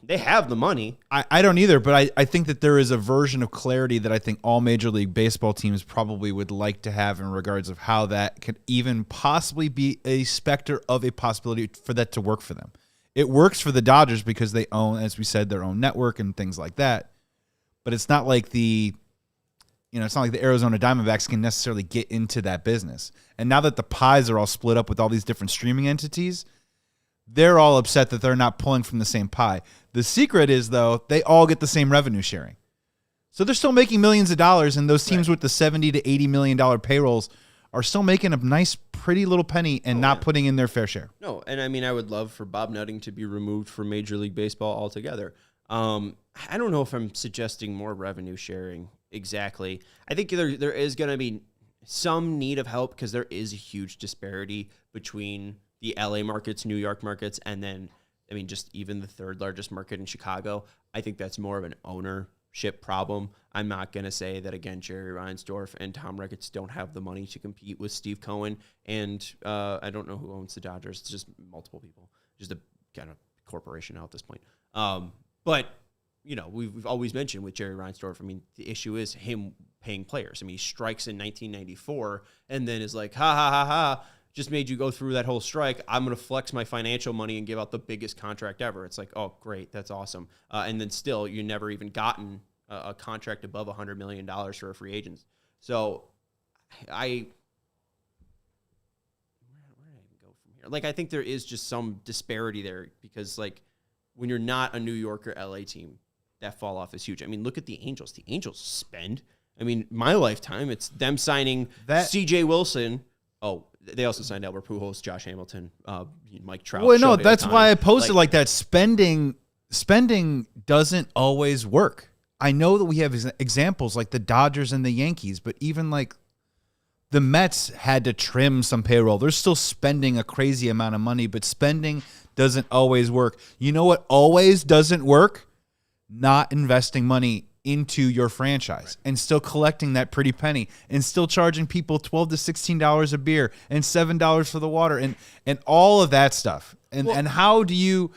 they have the money. I don't either, but I think that there is a version of clarity that I think all Major League Baseball teams probably would like to have in regards of how that could even possibly be a specter of a possibility for that to work for them. It works for the Dodgers because they own, as we said, their own network and things like that. But it's not like it's not like the Arizona Diamondbacks can necessarily get into that business. And now that the pies are all split up with all these different streaming entities, they're all upset that they're not pulling from the same pie. The secret is, though, they all get the same revenue sharing. So they're still making millions of dollars, and those teams with the $70 to $80 million payrolls are still making a nice, pretty little penny and not putting in their fair share. No, and I mean, I would love for Bob Nutting to be removed from Major League Baseball altogether. I don't know if I'm suggesting more revenue sharing exactly. I think there is going to be some need of help because there is a huge disparity between the LA markets, New York markets, and then, I mean, just even the third largest market in Chicago. I think that's more of an ownership problem. I'm not going to say that, again, Jerry Reinsdorf and Tom Ricketts don't have the money to compete with Steve Cohen, and I don't know who owns the Dodgers. It's just multiple people, just a kind of corporation now at this point. But we've always mentioned with Jerry Reinsdorf, I mean, the issue is him paying players. I mean, he strikes in 1994 and then is like, ha, ha, ha, ha, just made you go through that whole strike. I'm going to flex my financial money and give out the biggest contract ever. It's like, oh, great. That's awesome. And then still, you never even gotten a contract above $100 million for a free agent. So where did I even go from here? Like, I think there is just some disparity there because, like, when you're not a New York or LA team, that fall off is huge. I mean, look at the Angels. The Angels spend. I mean, my lifetime, it's them signing C.J. Wilson. Oh, they also signed Albert Pujols, Josh Hamilton, Mike Trout. Well, no, that's why I posted like that. Spending doesn't always work. I know that we have examples like the Dodgers and the Yankees, but even like the Mets had to trim some payroll. They're still spending a crazy amount of money, but spending doesn't always work. You know what always doesn't work? Not investing money into your franchise and still collecting that pretty penny and still charging people $12 to $16 a beer and $7 for the water and all of that stuff. And how do you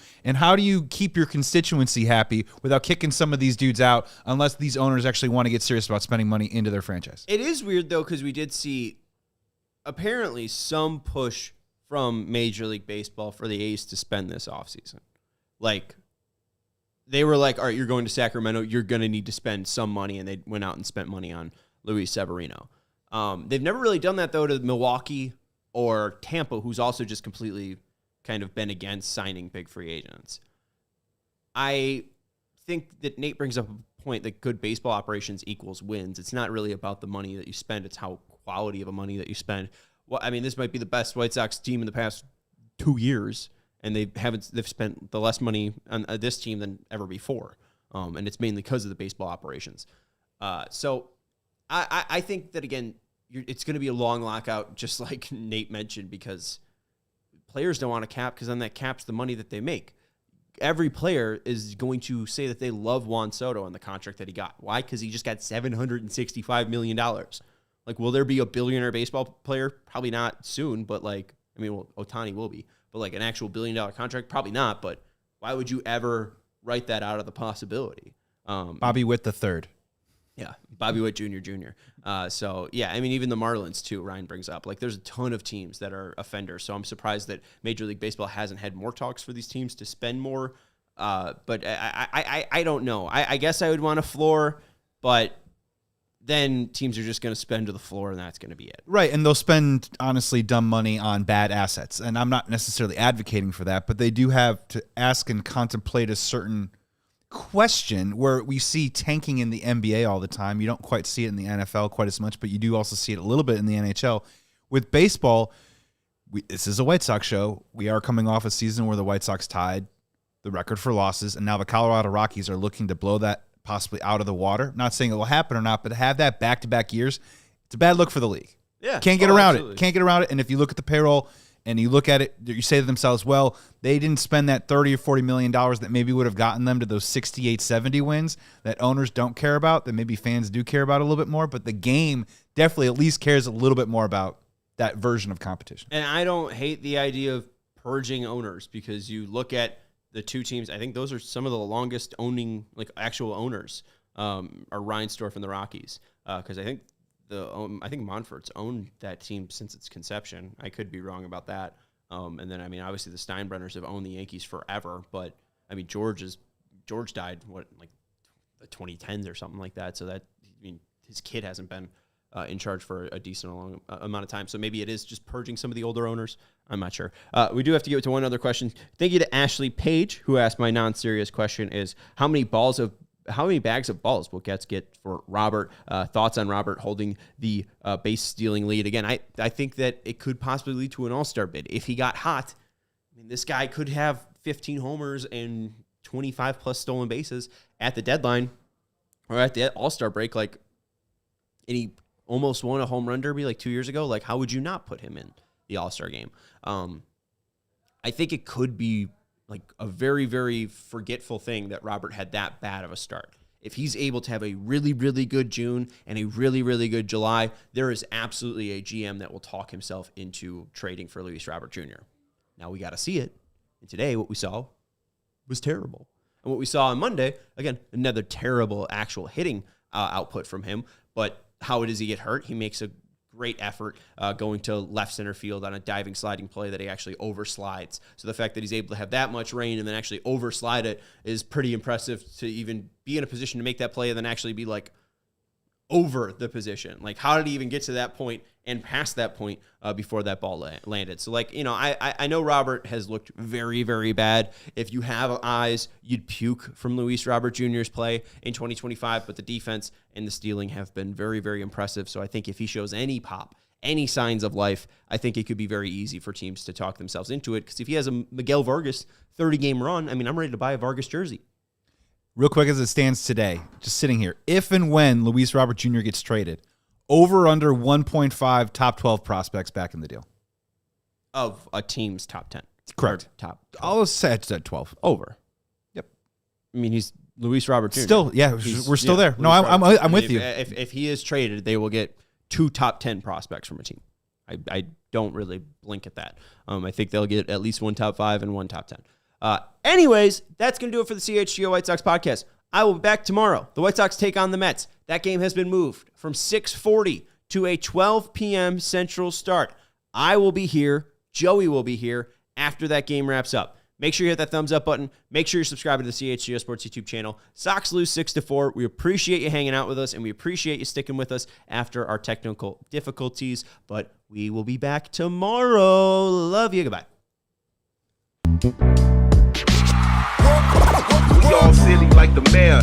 keep your constituency happy without kicking some of these dudes out unless these owners actually want to get serious about spending money into their franchise? It is weird though, because we did see apparently some push from Major League Baseball for the A's to spend this offseason. Like, they were like, all right, you're going to Sacramento. You're going to need to spend some money. And they went out and spent money on Luis Severino. They've never really done that, though, to Milwaukee or Tampa, who's also just completely kind of been against signing big free agents. I think that Nate brings up a point that good baseball operations equals wins. It's not really about the money that you spend. It's how quality of a money that you spend. Well, I mean, this might be the best White Sox team in the past 2 years. And they've spent the less money on this team than ever before. And it's mainly because of the baseball operations. So I think that, again, it's going to be a long lockout, just like Nate mentioned, because players don't want to cap because then that caps the money that they make. Every player is going to say that they love Juan Soto and the contract that he got. Why? Because he just got $765 million. Like, will there be a billionaire baseball player? Probably not soon, but Ohtani will be. But like an actual $1 billion contract, probably not. But why would you ever write that out of the possibility? Bobby Witt the third. Yeah, Bobby Witt Jr. So, yeah, I mean, even the Marlins, too, Ryan brings up. Like, there's a ton of teams that are offenders. So I'm surprised that Major League Baseball hasn't had more talks for these teams to spend more. But I don't know. I guess I would want a floor, but then teams are just going to spend to the floor, and that's going to be it. Right, and they'll spend, honestly, dumb money on bad assets. And I'm not necessarily advocating for that, but they do have to ask and contemplate a certain question where we see tanking in the NBA all the time. You don't quite see it in the NFL quite as much, but you do also see it a little bit in the NHL. With baseball, this is a White Sox show. We are coming off a season where the White Sox tied the record for losses, and now the Colorado Rockies are looking to blow that possibly out of the water. Not saying it will happen or not, but to have that back-to-back years, it's a bad look for the league. Yeah, can't get around it. Can't get around it. And if you look at the payroll and you look at it, you say to themselves, well, they didn't spend that $30 or $40 million that maybe would have gotten them to those 68, 70 wins that owners don't care about, that maybe fans do care about a little bit more. But the game definitely at least cares a little bit more about that version of competition. And I don't hate the idea of purging owners, because you look at the two teams, I think those are some of the longest owning, like actual owners, are Reinsdorf and the Rockies. Because I think Monfort's owned that team since its conception. I could be wrong about that. And then, I mean, obviously the Steinbrenners have owned the Yankees forever, but I mean, George died, like the 2010s or something like that. So that, I mean, his kid hasn't been in charge for a decent long amount of time. So maybe it is just purging some of the older owners. I'm not sure. We do have to get to one other question. Thank you to Ashley Page, who asked my non-serious question is, how many bags of balls will Getz get for Robert? Thoughts on Robert holding the base stealing lead? Again, I think that it could possibly lead to an all-star bid. If he got hot, I mean, this guy could have 15 homers and 25 plus stolen bases at the deadline or at the all-star break. Like, and he almost won a home run derby like 2 years ago. Like, how would you not put him in the all-star game? I think it could be like a very, very forgetful thing that Robert had that bad of a start. If he's able to have a really, really good June and a really, really good July, there is absolutely a GM that will talk himself into trading for Luis Robert Jr. Now we got to see it. And today what we saw was terrible. And what we saw on Monday, again, another terrible actual hitting output from him. But how does he get hurt? He makes a great effort going to left center field on a diving sliding play that he actually overslides. So the fact that he's able to have that much rain and then actually overslide it is pretty impressive to even be in a position to make that play and then actually be like over the position. Like, how did he even get to that point and past that point before that ball landed? So, like, I know Robert has looked very, very bad. If you have eyes, you'd puke from Luis Robert Jr.'s play in 2025, but the defense and the stealing have been very, very impressive. So I think if he shows any pop, any signs of life, I think it could be very easy for teams to talk themselves into it. Because if he has a Miguel Vargas 30-game run, I mean, I'm ready to buy a Vargas jersey. Real quick as it stands today, just sitting here, if and when Luis Robert Jr. gets traded, over under 1.5 top 12 prospects back in the deal. Of a team's top 10. Correct. Top 12. I'll say it's at 12. Over. Yep. I mean, he's Luis Robert Jr. Still, yeah, we're still there. No, I'm with you. If he is traded, they will get 2 top 10 prospects from a team. I don't really blink at that. I think they'll get at least 1 top 5 and 1 top 10. Anyways, that's going to do it for the CHGO White Sox podcast. I will be back tomorrow. The White Sox take on the Mets. That game has been moved from 6:40 to a 12 p.m. Central start. I will be here. Joey will be here after that game wraps up. Make sure you hit that thumbs up button. Make sure you're subscribing to the CHGO Sports YouTube channel. Sox lose 6-4. We appreciate you hanging out with us, and we appreciate you sticking with us after our technical difficulties. But we will be back tomorrow. Love you. Goodbye. We all silly like the mayor.